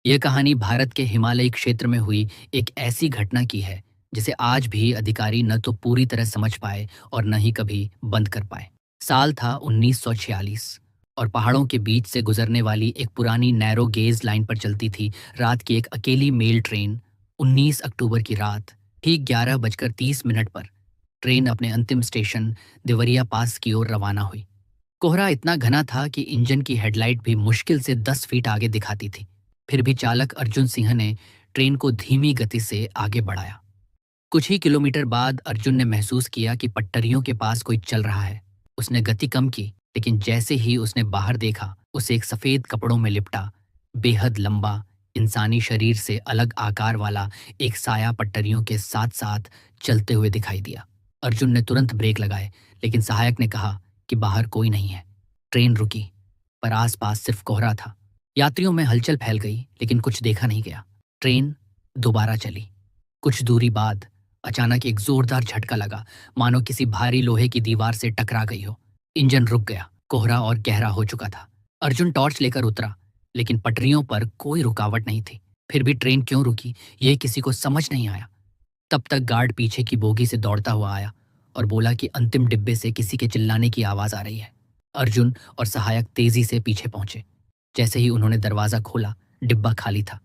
यह कहानी भारत के हिमालयी क्षेत्र में हुई एक ऐसी घटना की है जिसे आज भी अधिकारी न तो पूरी तरह समझ पाए और न ही कभी बंद कर पाए। साल था 1946 और पहाड़ों के बीच से गुजरने वाली एक पुरानी नैरो गेज लाइन पर चलती थी रात की एक अकेली मेल ट्रेन। 19 अक्टूबर की रात ठीक 11:30 पर ट्रेन अपने अंतिम स्टेशन देवरिया पास की ओर रवाना हुई। कोहरा इतना घना था कि इंजन की हेडलाइट भी मुश्किल से 10 फीट आगे दिखाती थी। फिर भी चालक अर्जुन सिंह ने ट्रेन को धीमी गति से आगे बढ़ाया। कुछ ही किलोमीटर बाद अर्जुन ने महसूस किया कि पटरियों के पास कोई चल रहा है। उसने गति कम की, लेकिन जैसे ही उसने बाहर देखा, उसे एक सफेद कपड़ों में लिपटा, बेहद लंबा, इंसानी शरीर से अलग आकार वाला एक साया पटरियों के साथ साथ चलते हुए दिखाई दिया। अर्जुन ने तुरंत ब्रेक लगाए, लेकिन सहायक ने कहा कि बाहर कोई नहीं है। ट्रेन रुकी, पर आसपास सिर्फ कोहरा था। यात्रियों में हलचल फैल गई, लेकिन कुछ देखा नहीं गया। ट्रेन दोबारा चली। कुछ दूरी बाद अचानक एक जोरदार झटका लगा, मानो किसी भारी लोहे की दीवार से टकरा गई हो। इंजन रुक गया। कोहरा और गहरा हो चुका था। अर्जुन टॉर्च लेकर उतरा, लेकिन पटरियों पर कोई रुकावट नहीं थी। फिर भी ट्रेन क्यों रुकी, यह किसी को समझ नहीं आया। तब तक गार्ड पीछे की बोगी से दौड़ता हुआ आया और बोला कि अंतिम डिब्बे से किसी के चिल्लाने की आवाज आ रही है। अर्जुन और सहायक तेजी से पीछे पहुंचे। जैसे ही उन्होंने दरवाजा खोला, डिब्बा खाली था,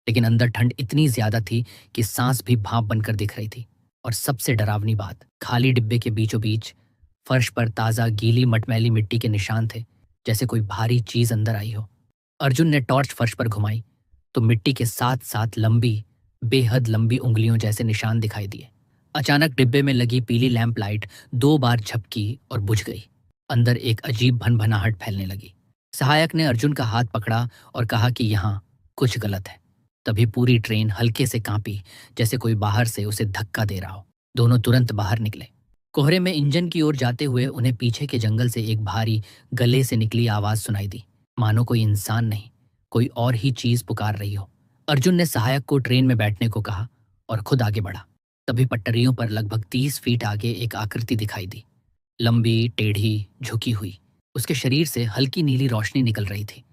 लेकिन अंदर ठंड इतनी ज्यादा थी कि सांस भी भाप बनकर दिख रही थी। और सबसे डरावनी बात, खाली डिब्बे के बीचों बीच फर्श पर ताजा गीली मटमैली मिट्टी के निशान थे, जैसे कोई भारी चीज अंदर आई हो। अर्जुन ने टॉर्च फर्श पर घुमाई तो मिट्टी के साथ साथ लंबी, बेहद लंबी उंगलियों जैसे निशान दिखाई दिए। अचानक डिब्बे में लगी पीली लैंप लाइट 2 बार झपकी और बुझ गई। अंदर एक अजीब भनभनाहट फैलने लगी। सहायक ने अर्जुन का हाथ पकड़ा और कहा कि यहाँ कुछ गलत है। तभी पूरी ट्रेन हल्के से कांपी, जैसे कोई बाहर से उसे धक्का दे रहा हो। दोनों तुरंत बाहर निकले। कोहरे में इंजन की ओर जाते हुए उन्हें पीछे के जंगल से एक भारी, गले से निकली आवाज सुनाई दी, मानो कोई इंसान नहीं, कोई और ही चीज पुकार रही हो। अर्जुन ने सहायक को ट्रेन में बैठने को कहा और खुद आगे बढ़ा। तभी पटरियों पर लगभग 30 फीट आगे एक आकृति दिखाई दी। लंबी, टेढ़ी, झुकी हुई। उसके शरीर से हल्की नीली रोशनी निकल रही थी।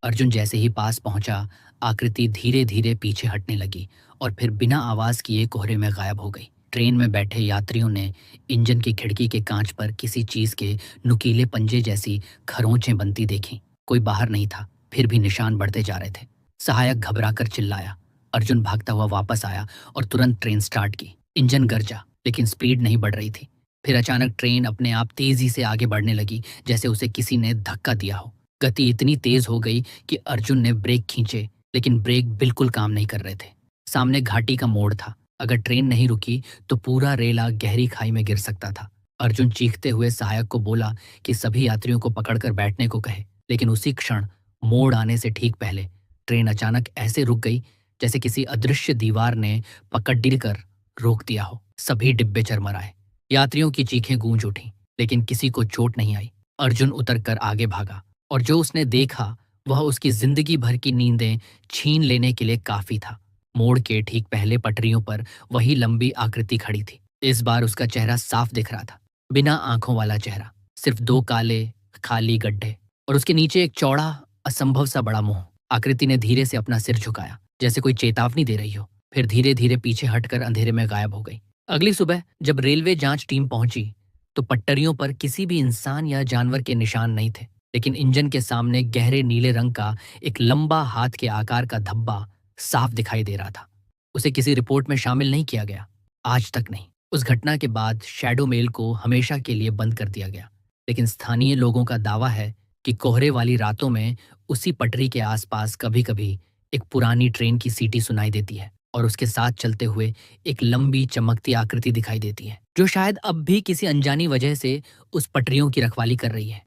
अर्जुन जैसे ही पास पहुंचा, आकृति धीरे धीरे पीछे हटने लगी और फिर बिना आवाज किए कोहरे में गायब हो गई। ट्रेन में बैठे यात्रियों ने इंजन की खिड़की के कांच पर किसी चीज के नुकीले पंजे जैसी खरोंचें बनती देखी। कोई बाहर नहीं था, फिर भी निशान बढ़ते जा रहे थे। सहायक घबराकर चिल्लाया। अर्जुन भागता हुआ वापस आया और तुरंत ट्रेन स्टार्ट की। इंजन गरजा, लेकिन स्पीड नहीं बढ़ रही थी। फिर अचानक ट्रेन अपने आप तेजी से आगे बढ़ने लगी, जैसे उसे किसी ने धक्का दिया हो। गति इतनी तेज हो गई कि अर्जुन ने ब्रेक खींचे, लेकिन ब्रेक बिल्कुल काम नहीं कर रहे थे। सामने घाटी का मोड़ था। अगर ट्रेन नहीं रुकी तो पूरा रेला गहरी खाई में गिर सकता था। अर्जुन चीखते हुए सहायक को बोला कि सभी यात्रियों को पकड़कर बैठने को कहे, लेकिन उसी क्षण मोड़ आने से ठीक पहले ट्रेन अचानक ऐसे रुक गई जैसे किसी अदृश्य दीवार ने पकड़ कर रोक दिया हो। सभी डिब्बे चरमराए। यात्रियों की चीखें गूंज उठी, लेकिन किसी को चोट नहीं आई। अर्जुन उतरकर आगे भागा और जो उसने देखा वह उसकी जिंदगी भर की नींदें छीन लेने के लिए काफी था। मोड़ के ठीक पहले पटरियों पर वही लंबी आकृति खड़ी थी। इस बार उसका चेहरा साफ दिख रहा था, बिना आंखों वाला चेहरा, सिर्फ 2 काले खाली गड्ढे और उसके नीचे एक चौड़ा, असंभव सा बड़ा मुंह। आकृति ने धीरे से अपना सिर झुकाया, जैसे कोई चेतावनी दे रही हो, फिर धीरे धीरे पीछे हटकर अंधेरे में गायब हो गई। अगली सुबह जब रेलवे जांच टीम पहुंची तो पटरियों पर किसी भी इंसान या जानवर के निशान नहीं थे, लेकिन इंजन के सामने गहरे नीले रंग का एक लंबा हाथ के आकार का धब्बा साफ दिखाई दे रहा था। उसे किसी रिपोर्ट में शामिल नहीं किया गया, आज तक नहीं। उस घटना के बाद शैडो मेल को हमेशा के लिए बंद कर दिया गया, लेकिन स्थानीय लोगों का दावा है कि कोहरे वाली रातों में उसी पटरी के आसपास कभी कभी एक पुरानी ट्रेन की सीटी सुनाई देती है और उसके साथ चलते हुए एक लंबी चमकती आकृति दिखाई देती है, जो शायद अब भी किसी अनजानी वजह से उस पटरियों की रखवाली कर रही है।